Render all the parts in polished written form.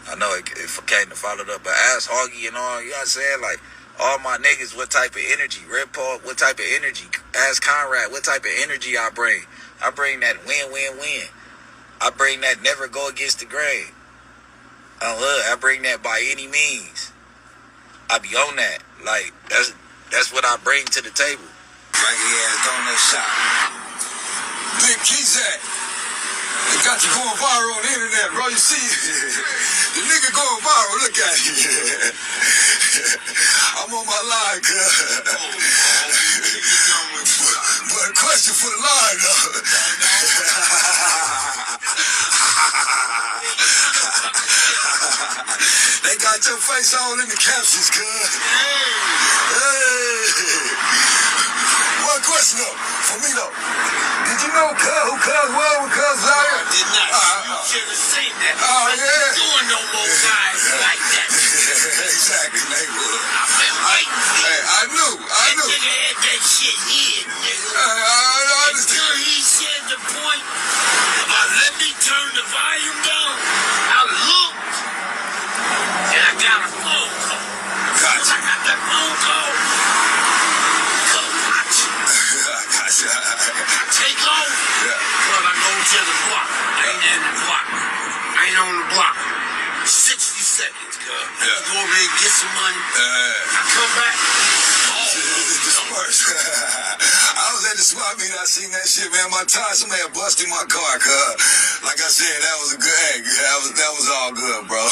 I know it came to follow up, but ask Hoggy and all, you know what I'm saying? Like, all my niggas, what type of energy? Red Paul, what type of energy? Ask Conrad, what type of energy I bring? I bring that win-win-win. I bring that never go against the grain. I bring that by any means. I be on that. Like, that's what I bring to the table. Frankie ass donut shop. Big Kizak. They got you going viral on the internet, bro. You see the nigga going viral. Look at him. I'm on my line, cuz. But a question for the line, though. They got your face all in the captions, cuz. Hey. One question, though, for me, though. Did you know who Cuz was when Cuz was out here? I did not. You should have seen that. Oh, yeah. Doing no more guys like that. Exactly, neighborhood. I've been waiting. Hey, I knew. That nigga had that shit hid, nigga. I understand. Until he said the point about let me turn the volume down, I looked and I got a phone call. Gotcha. I got that phone call. Come watch. Gotcha. I take off. Yeah. But I go to the block. I ain't in the block. I ain't on the block. 60 seconds, cuz. Yeah. Go over there and get some money. I come back. Disperse. I was at the swap meet. I seen that shit, man. My tire, somebody had busted my car, cuz. Like I said, that was a good egg. That was all good, bro.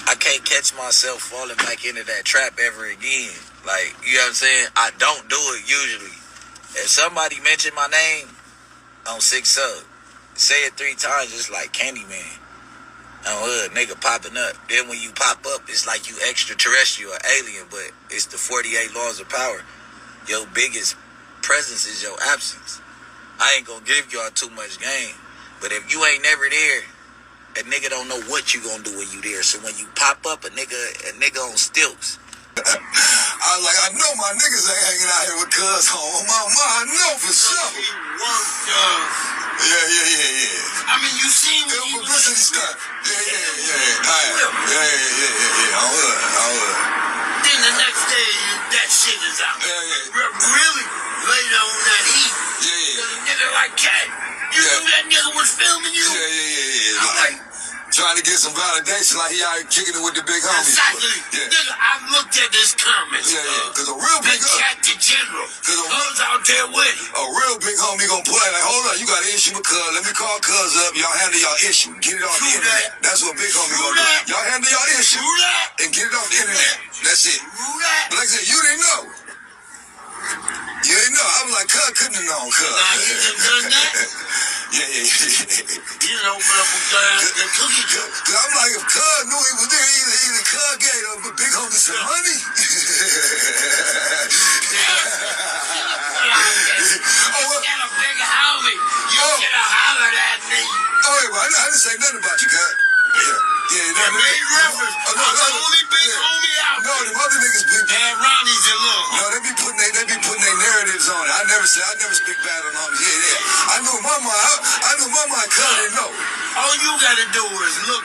I can't catch myself falling back into that trap ever again. Like, you know what I'm saying? I don't do it usually. If somebody mention my name on 6 Sub, say it 3 times, it's like Candyman. Nigga popping up. Then when you pop up, it's like you extraterrestrial or alien, but it's the 48 laws of power. Your biggest presence is your absence. I ain't gonna give y'all too much game, but if you ain't never there, a nigga don't know what you gonna do when you there. So when you pop up, a nigga on stilts. I was like, I know my niggas ain't hanging out here with Cuz home. I know for sure. He worked Yeah. I mean, you seen The what he was publicity stuff. Yeah. Then the next day, that shit is out. Yeah. Really laid on that heat. Yeah. Cause a nigga like Cat, you knew that nigga was filming you. Yeah. I'm like, trying to get some validation, like he out here kicking it with the big homies. exactly. Yeah. Nigga, I looked at his comments. Yeah. Cause a real big Cat the general. Cause Cuz out there with him. a real big homie gonna play like, hold up, you got an issue with Cuz. Let me call Cuz up. Y'all handle y'all issue. Get it off the internet. That's what big homie gonna do. Y'all handle y'all issue and get it off the internet. That's it. But like I said, you didn't know. You didn't know. I was like, Cuz couldn't have known, Cuz. Now you done done that? Yeah. You know, the cookie jar. Cause I'm like, if Cuz knew he was there, either Cuz gave him a big homie some money. Got a big homie. You should have hollered at me. Oh, wait, I didn't say nothing about you, Cuz. Yeah, That made reference. I'm the only big homie out no, there. them other niggas big. And Ronnie's a little. No, they be putting their narratives on it. I never speak bad on homies. Yeah. I knew my mind Cuz didn't know. All you gotta do is look.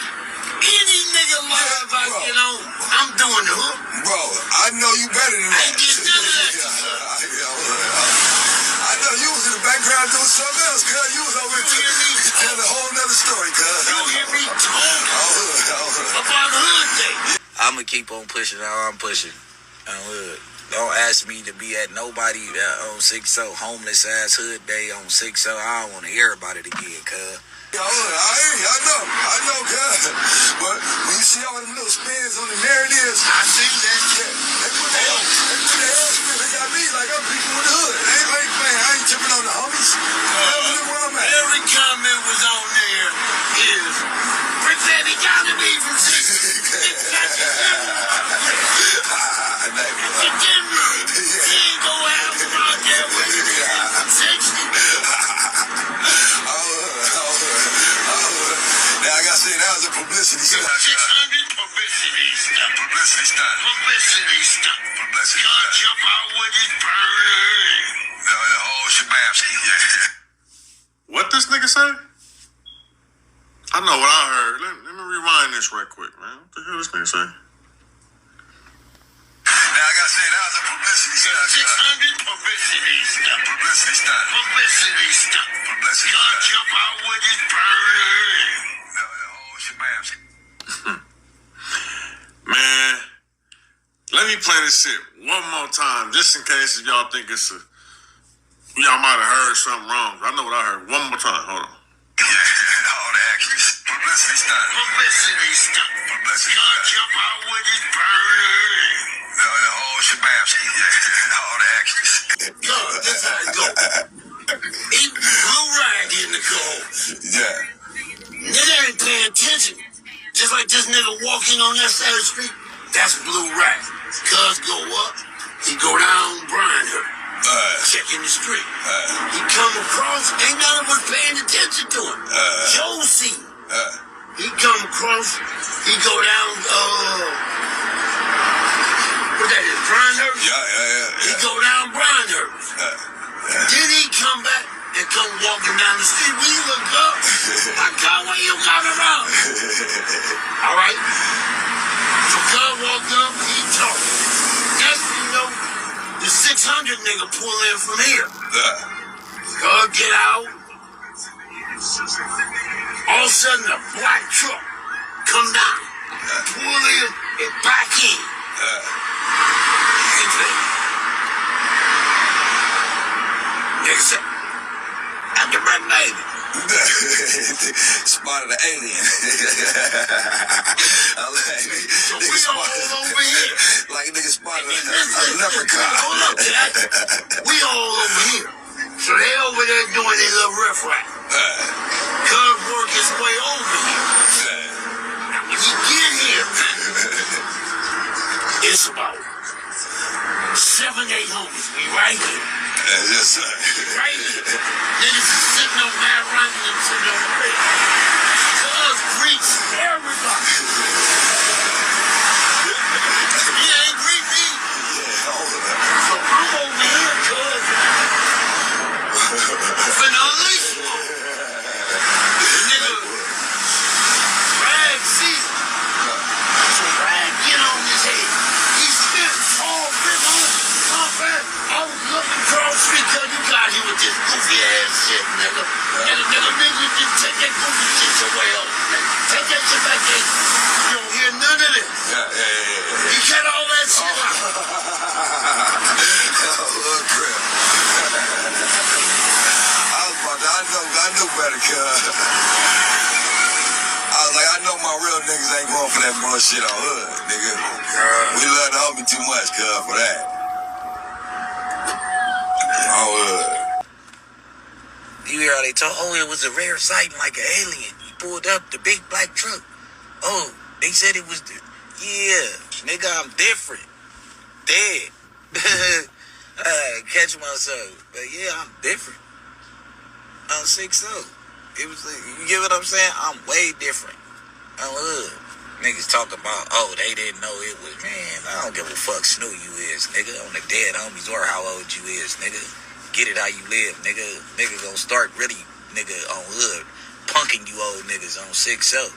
Any nigga live I get on, I'm doing the hook. Bro, I know you better than that. I ain't get none of that. I know you was in the background doing something else, Cuz. You was over there telling a whole nother story, Cuz. You hear me talking about hood day. I'ma keep on pushing how I'm pushing. Don't ask me to be at nobody on 6 Sub, homeless ass hood day on 6 Sub. I don't want to hear about it again, Cuz. I know, Cuz. But when you see all them little spins on the narratives, I see that shit. they put their ass spin. They got me like I'm people in the hood. I ain't tripping on the homies. Every comment was on there is Brick Baby gotta be from 6. He ain't go out there with me from 60. Like I said, that was a publicity stunt. 600 publicity stunt. Publicity stunt. Can't jump out with his burn. Whole Shabamski, yeah. What this nigga say? I know what I heard. Let me rewind this right quick, man. What the hell this nigga say? Now, like I said, that was a publicity stunt. 600 publicity stunt. Publicity stunt. Publicity stunt. Publicity God stunt. jump out with his burner. The whole shabam. Man, let me play this shit one more time, just in case if y'all think it's y'all might have heard something wrong. I know what I heard. One more time. Hold on. Yeah, all the actors. Publicity stunt. Publicity stunt. Publicity God stunt. jump out with his burner. The whole shabam. Yeah, all the actors. God, that's how it go. Eat blue rag in the cold. Yeah. Nigga ain't paying attention. Just like this nigga walking on that side of the street, that's blue rag. Cuz go up, he go down Brian her, checking the street. He come across, ain't none of us paying attention to him. Joe see him. He come across, he go down, what that is, Brian her? Yeah. He go down Brian her. Then he come back and come walking down the street. When you look up, my God, where you coming from? All right. So God walked up, he talked. Next thing you know, the 600 nigga pull in from here. God get out. All of a sudden, a black truck come down, pull in and back in. Nigga said, "That's the red baby." Spotted an alien. I like So we nigga all spotted over here. like a nigga spotted a Listen, leprechaun. hold up, Jack. We all over here. So they over there doing their little riff-raff. Cuz work his way over here. Now when you get here, it's about 7, 8 homies. We right here. Yes, sir. Right here. Niggas is sitting on Mad Running and sitting on the bed. Cuz greets everybody. He ain't greet me. So I'm over here, cuz. Finna unleash him. The nigga, Rag see. So Rag get on his head. He spit all big on him. I was looking across the street, cuz you got here with this goofy ass shit, nigga. Nigga, just take that goofy shit away up. Take that shit back in. You don't hear none of this. Yeah. You cut all that shit out. Look, crap. I knew better, cuz. I was like, I know my real niggas ain't going for that bullshit on hood, nigga. We love the homie too much, cuz, for that. On hood. You hear how they talk? Oh, it was a rare sighting like an alien. He pulled up the big black truck. Oh, they said it was yeah, nigga, I'm different. Dead. Catch myself. But yeah, I'm different. I'm 6'0". It was like, you get what I'm saying? I'm way different. I'm hood. Niggas talking about, oh, they didn't know it was, man, I don't give a fuck Snoo you is, nigga. On the dead homies or how old you is, nigga. Get it how you live, nigga. Nigga gonna start really, nigga, on hood. Punking you old niggas on 6'0".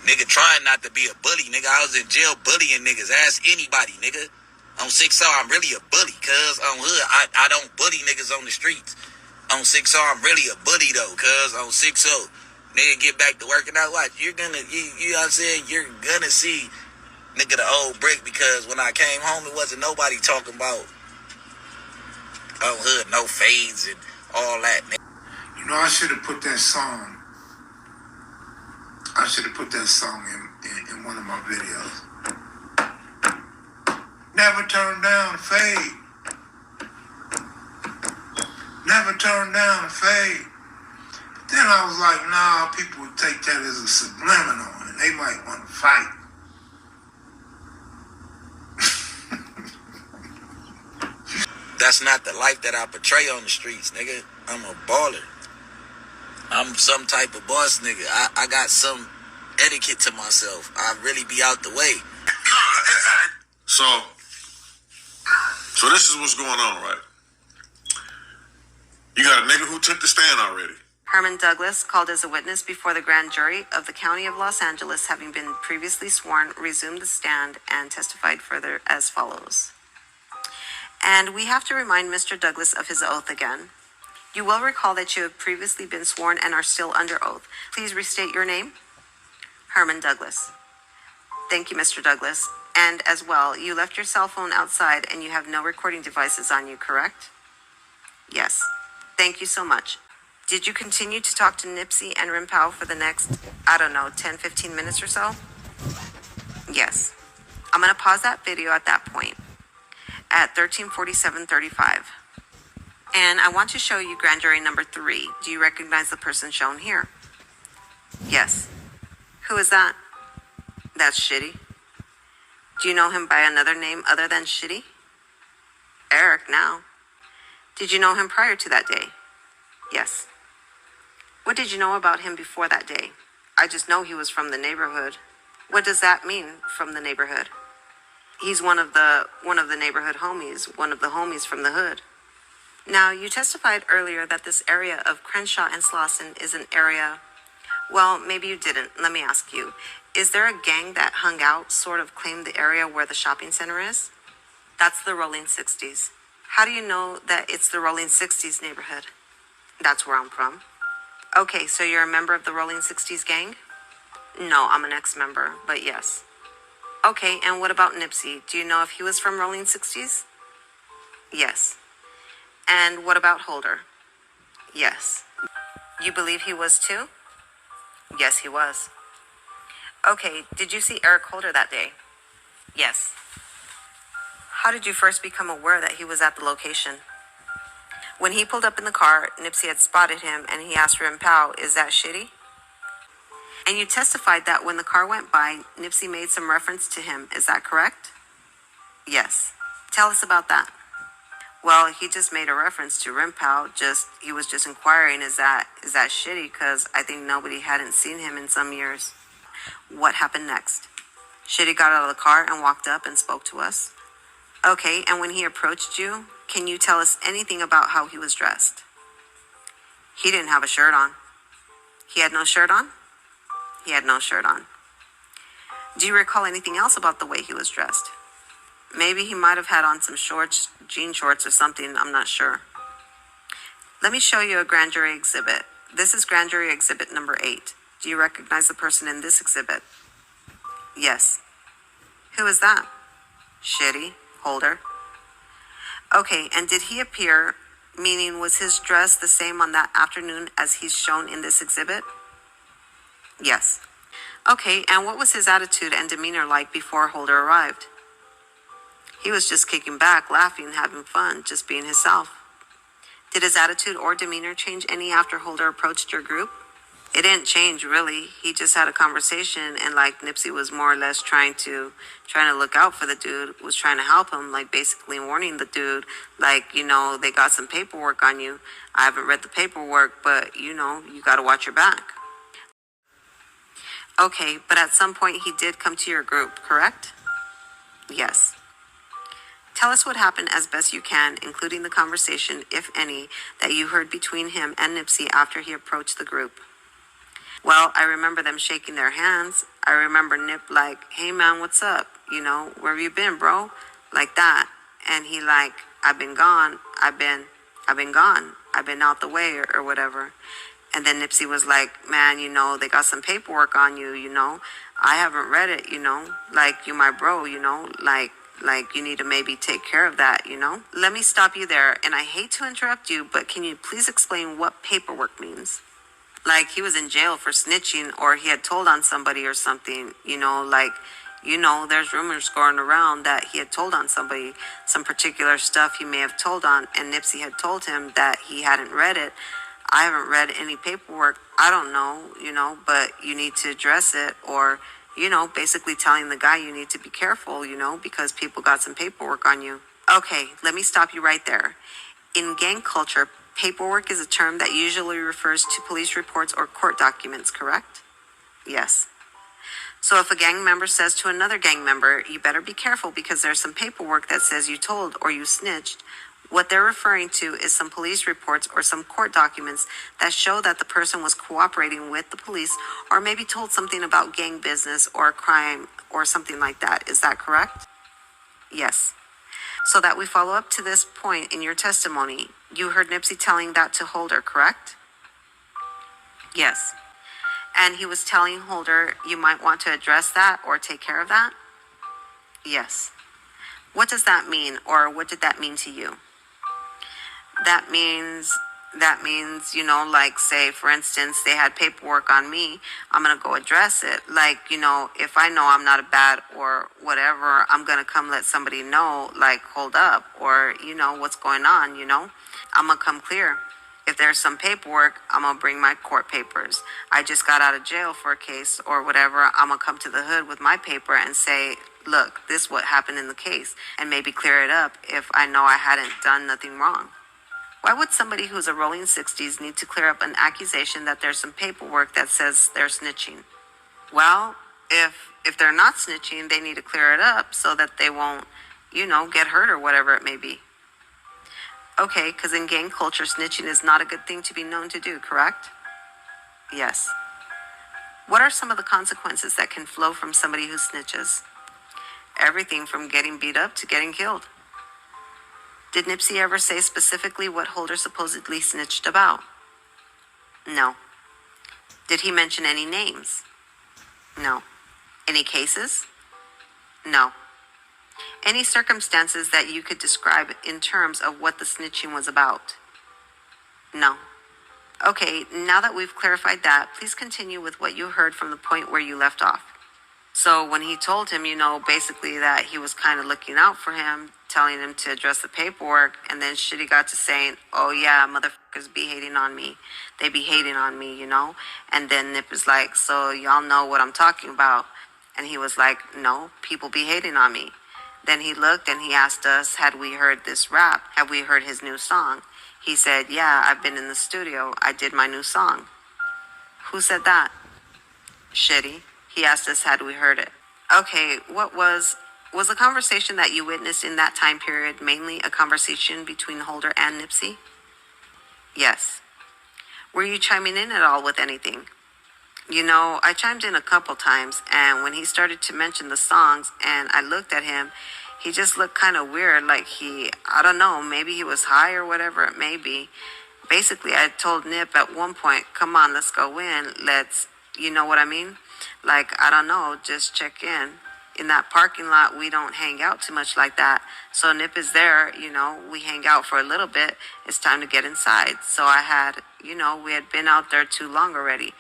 Nigga trying not to be a bully, nigga. I was in jail bullying niggas. Ask anybody, nigga. On 6'0", I'm really a bully, cuz on hood, I don't bully niggas on the streets. On 6'0", I'm really a bully though, cuz on 6'0". Nigga get back to working out, watch. You're gonna, you know what I'm saying? You're gonna see, nigga, the old brick, because when I came home, it wasn't nobody talking about on hood, no fades and all that, nigga. You know, I should have put that song. I should have put that song in one of my videos. Never turn down a fade. Never turn down a fade. But then I was like, nah, people would take that as a subliminal and they might want to fight. That's not the life that I portray on the streets, nigga. I'm a baller. I'm some type of boss, nigga. I got some etiquette to myself. I really be out the way. So this is what's going on, right? You got a nigga who took the stand already. Herman Douglas, called as a witness before the grand jury of the County of Los Angeles, having been previously sworn, resumed the stand and testified further as follows. And we have to remind Mr. Douglas of his oath again. You will recall that you have previously been sworn and are still under oath. Please restate your name. Herman Douglas. Thank you, Mr. Douglas. And as well, you left your cell phone outside and you have no recording devices on you, correct? Yes. Thank you so much. Did you continue to talk to Nipsey and Rimpao for the next, 10, 15 minutes or so? Yes. I'm going to pause that video at that point, at 13:47:35. And I want to show you grand jury number 3. Do you recognize the person shown here? Yes. Who is that? That's Shitty. Do you know him by another name other than Shitty? Eric now. Did you know him prior to that day? Yes. What did you know about him before that day? I just know he was from the neighborhood. What does that mean, from the neighborhood? He's one of the neighborhood homies, one of the homies from the hood. Now, you testified earlier that this area of Crenshaw and Slauson is an area, well, maybe you didn't. Let me ask you. Is there a gang that hung out, sort of claimed the area where the shopping center is? That's the Rolling 60s. How do you know that it's the Rolling 60s neighborhood? That's where I'm from. Okay, so you're a member of the Rolling 60s gang? No, I'm an ex-member, but yes. Okay, and what about Nipsey? Do you know if he was from Rolling 60s? Yes. And what about Holder? Yes. You believe he was too? Yes, he was. Okay, did you see Eric Holder that day? Yes. How did you first become aware that he was at the location? When he pulled up in the car, Nipsey had spotted him and he asked Rimpao, "Is that Shitty?" And you testified that when the car went by, Nipsey made some reference to him. Is that correct? Yes. Tell us about that. Well, he just made a reference to Rimpao. He was just inquiring, is that Shitty? Because I think nobody hadn't seen him in some years. What happened next? Shitty got out of the car and walked up and spoke to us. Okay, and when he approached you, can you tell us anything about how he was dressed? He didn't have a shirt on. He had no shirt on? He had no shirt on. Do you recall anything else about the way he was dressed? Maybe he might have had on some shorts, jean shorts or something, I'm not sure. Let me show you a grand jury exhibit. This is grand jury exhibit number 8. Do you recognize the person in this exhibit? Yes. Who is that? Shitty. Holder. Okay, and did he appear, meaning was his dress the same on that afternoon as he's shown in this exhibit? Yes. Okay, and what was his attitude and demeanor like before Holder arrived? He was just kicking back, laughing, having fun, just being himself. Did his attitude or demeanor change any after Holder approached your group? It didn't change, really. He just had a conversation, and Nipsey was more or less trying to look out for the dude, was trying to help him, basically warning the dude, they got some paperwork on you. I haven't read the paperwork, but, you got to watch your back. Okay, but at some point he did come to your group, correct? Yes. Tell us what happened as best you can, including the conversation, if any, that you heard between him and Nipsey after he approached the group. Well, I remember them shaking their hands. I remember Nip "Hey man, what's up? Where have you been, bro?" Like that. And he "I've been gone. I've been gone. I've been out the way or whatever." And then Nipsey was "Man, they got some paperwork on you, I haven't read it, you my bro, you need to maybe take care of that, Let me stop you there, and I hate to interrupt you, but can you please explain what paperwork means? He was in jail for snitching, or he had told on somebody or something, there's rumors going around that he had told on somebody, some particular stuff he may have told on, and Nipsey had told him that he hadn't read it. I haven't read any paperwork. I don't know, but you need to address it, or, basically telling the guy you need to be careful, because people got some paperwork on you. Okay, let me stop you right there. In gang culture, paperwork is a term that usually refers to police reports or court documents, correct? Yes. So if a gang member says to another gang member, "You better be careful because there's some paperwork that says you told or you snitched," What they're referring to is some police reports or some court documents that show that the person was cooperating with the police or maybe told something about gang business or a crime or something like that. Is that correct? Yes. So that we follow up to this point in your testimony, you heard Nipsey telling that to Holder, correct? Yes. And he was telling Holder you might want to address that or take care of that? Yes. What does that mean, or what did that mean to you? That means, like, say, for instance, they had paperwork on me, I'm going to go address it. Like, if I know I'm not a bad or whatever, I'm going to come let somebody know, like, hold up, or, what's going on, I'm going to come clear. If there's some paperwork, I'm going to bring my court papers. I just got out of jail for a case or whatever. I'm going to come to the hood with my paper and say, look, this is what happened in the case, and maybe clear it up if I know I hadn't done nothing wrong. Why would somebody who's a rolling 60s need to clear up an accusation that there's some paperwork that says they're snitching? Well, if they're not snitching, they need to clear it up so that they won't, get hurt or whatever it may be. Okay, because in gang culture, snitching is not a good thing to be known to do, correct? Yes. What are some of the consequences that can flow from somebody who snitches? Everything from getting beat up to getting killed. Did Nipsey ever say specifically what Holder supposedly snitched about? No. Did he mention any names? No. Any cases? No. Any circumstances that you could describe in terms of what the snitching was about? No. Okay, now that we've clarified that, please continue with what you heard from the point where you left off. So when he told him, basically that he was kind of looking out for him, telling him to address the paperwork, and then shit, he got to saying, oh yeah, motherfuckers be hating on me. They be hating on me, And then Nip is like, so y'all know what I'm talking about. And he was like, no, people be hating on me. Then he looked and he asked us, had we heard this rap? Had we heard his new song? He said, yeah, I've been in the studio. I did my new song. Who said that? Shitty. He asked us, had we heard it? Okay, was the conversation that you witnessed in that time period mainly a conversation between Holder and Nipsey? Yes. Were you chiming in at all with anything? I chimed in a couple times, and when he started to mention the songs and I looked at him, he just looked kind of weird, like I don't know, maybe he was high or whatever it may be. Basically, I told Nip at one point, come on, let's go in, you know what I mean? Like, I don't know, just check in. In that parking lot, we don't hang out too much like that. So Nip is there, we hang out for a little bit. It's time to get inside. So I had, we had been out there too long already.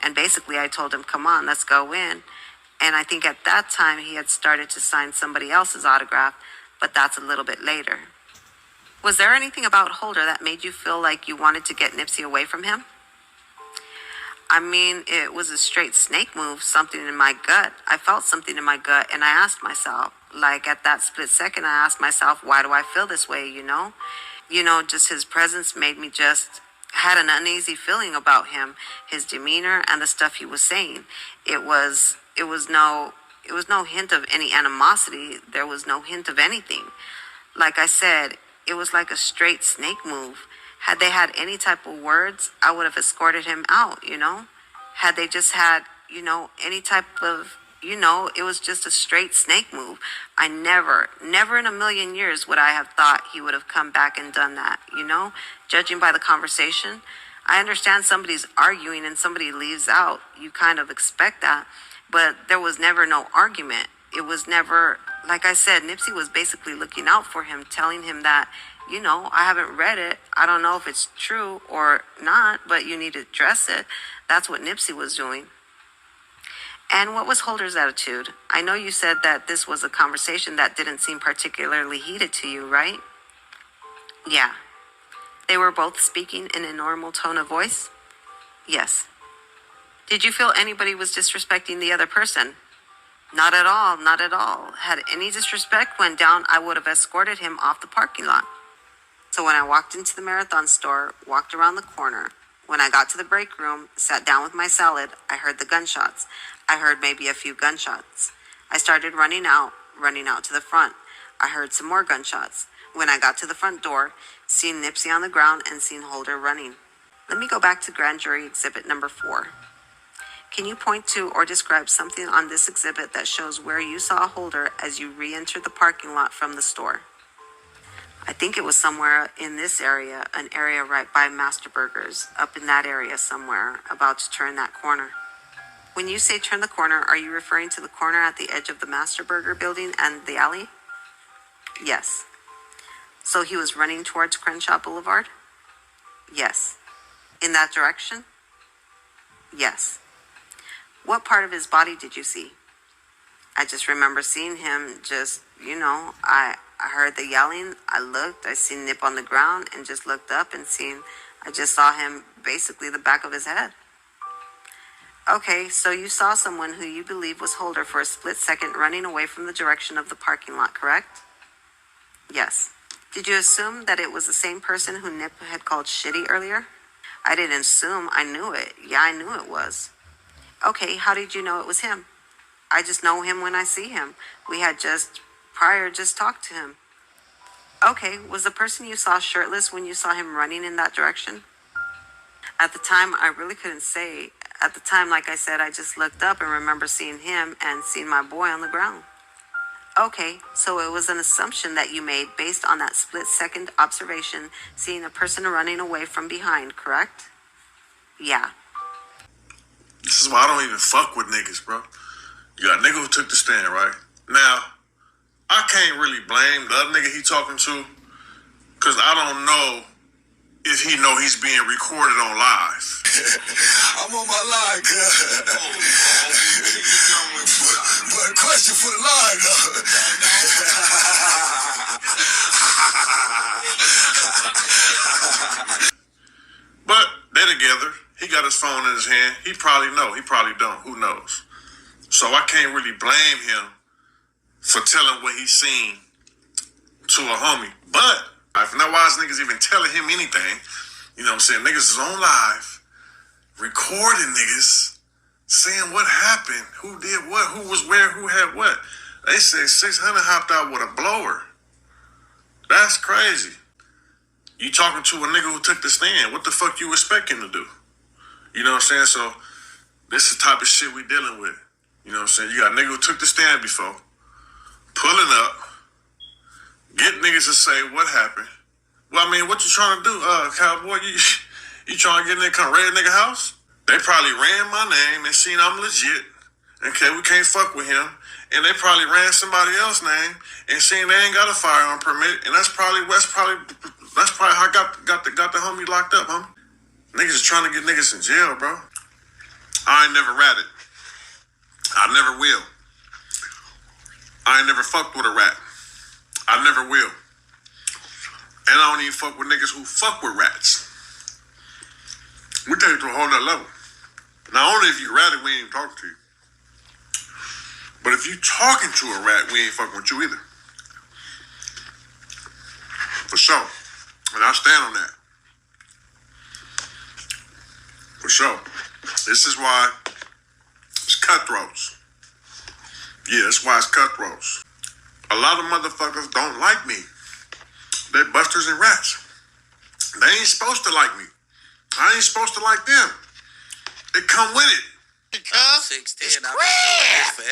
And basically I told him, come on, let's go in. And I think at that time he had started to sign somebody else's autograph, but that's a little bit later. Was there anything about Holder that made you feel like you wanted to get Nipsey away from him? I mean, it was a straight snake move, something in my gut. I felt something in my gut, and I asked myself, like at that split second, I asked myself, why do I feel this way, just his presence made me just had an uneasy feeling about him, his demeanor and the stuff he was saying. It was no hint of any animosity. There was no hint of anything. Like I said, it was like a straight snake move. Had they had any type of words, I would have escorted him out, Had they just had, any type of, it was just a straight snake move. I never in a million years would I have thought he would have come back and done that, Judging by the conversation, I understand somebody's arguing and somebody leaves out. You kind of expect that, but there was never no argument. It was never, like I said, Nipsey was basically looking out for him, telling him that, I haven't read it. I don't know if it's true or not, but you need to address it. That's what Nipsey was doing. And what was Holder's attitude? I know you said that this was a conversation that didn't seem particularly heated to you, right? Yeah. They were both speaking in a normal tone of voice? Yes. Did you feel anybody was disrespecting the other person? Not at all, not at all. Had any disrespect went down, I would have escorted him off the parking lot. So when I walked into the Marathon store, walked around the corner, when I got to the break room, sat down with my salad, I heard the gunshots. I heard maybe a few gunshots. I started running out to the front. I heard some more gunshots. When I got to the front door, seen Nipsey on the ground and seen Holder running. Let me go back to grand jury exhibit number 4. Can you point to or describe something on this exhibit that shows where you saw Holder as you re-entered the parking lot from the store? I think it was somewhere in this area, an area right by Master Burgers, up in that area somewhere, about to turn that corner. When you say turn the corner, are you referring to the corner at the edge of the Master Burger building and the alley? Yes. So he was running towards Crenshaw Boulevard? Yes. In that direction? Yes. What part of his body did you see? I just remember seeing him just, I heard the yelling, I looked, I seen Nip on the ground and just looked up and I just saw him basically the back of his head. Okay, so you saw someone who you believe was Holder for a split second running away from the direction of the parking lot, correct? Yes. Did you assume that it was the same person who Nip had called shitty earlier? I didn't assume, I knew it. Yeah, I knew it was. Okay, how did you know it was him? I just know him when I see him. We had just talked to him. Okay, was the person you saw shirtless when you saw him running in that direction? At the time, I really couldn't say. At the time, like I said, I just looked up and remember seeing him and seeing my boy on the ground. Okay, so it was an assumption that you made based on that split-second observation, seeing a person running away from behind, correct? Yeah. This is why I don't even fuck with niggas, bro. You got a nigga who took the stand, right? Now, I can't really blame the other nigga he talking to, because I don't know if he know he's being recorded on live. I'm on my line, cuz. But question for the line, though. But they're together. He got his phone in his hand. He probably know. He probably don't. Who knows? So I can't really blame him for telling what he's seen to a homie. But if not why is niggas even telling him anything, you know what I'm saying? Niggas is on live, recording niggas, saying what happened, who did what, who was where, who had what. They say 600 hopped out with a blower. That's crazy. You talking to a nigga who took the stand. What the fuck you expect him to do? You know what I'm saying? So this is the type of shit we dealing with. You know what I'm saying? You got a nigga who took the stand before, pulling up, get niggas to say what happened. Well, I mean, what you trying to do, cowboy? You trying to get in there, come raid a nigga house? They probably ran my name and seen I'm legit. Okay, we can't fuck with him. And they probably ran somebody else's name and seen they ain't got a firearm permit. And that's probably how I got the homie locked up, homie. Niggas is trying to get niggas in jail, bro. I ain't never ratted. I never will. I ain't never fucked with a rat. I never will. And I don't even fuck with niggas who fuck with rats. We take it to a whole nother level. Not only if you ratted, we ain't talking to you. But if you talking to a rat, we ain't fucking with you either. For sure. And I stand on that. For sure. This is why it's cutthroats. Yeah, that's why it's cutthroats. A lot of motherfuckers don't like me. They're busters and rats. They ain't supposed to like me. I ain't supposed to like them. It come with it. I'm 16. I've been doing this for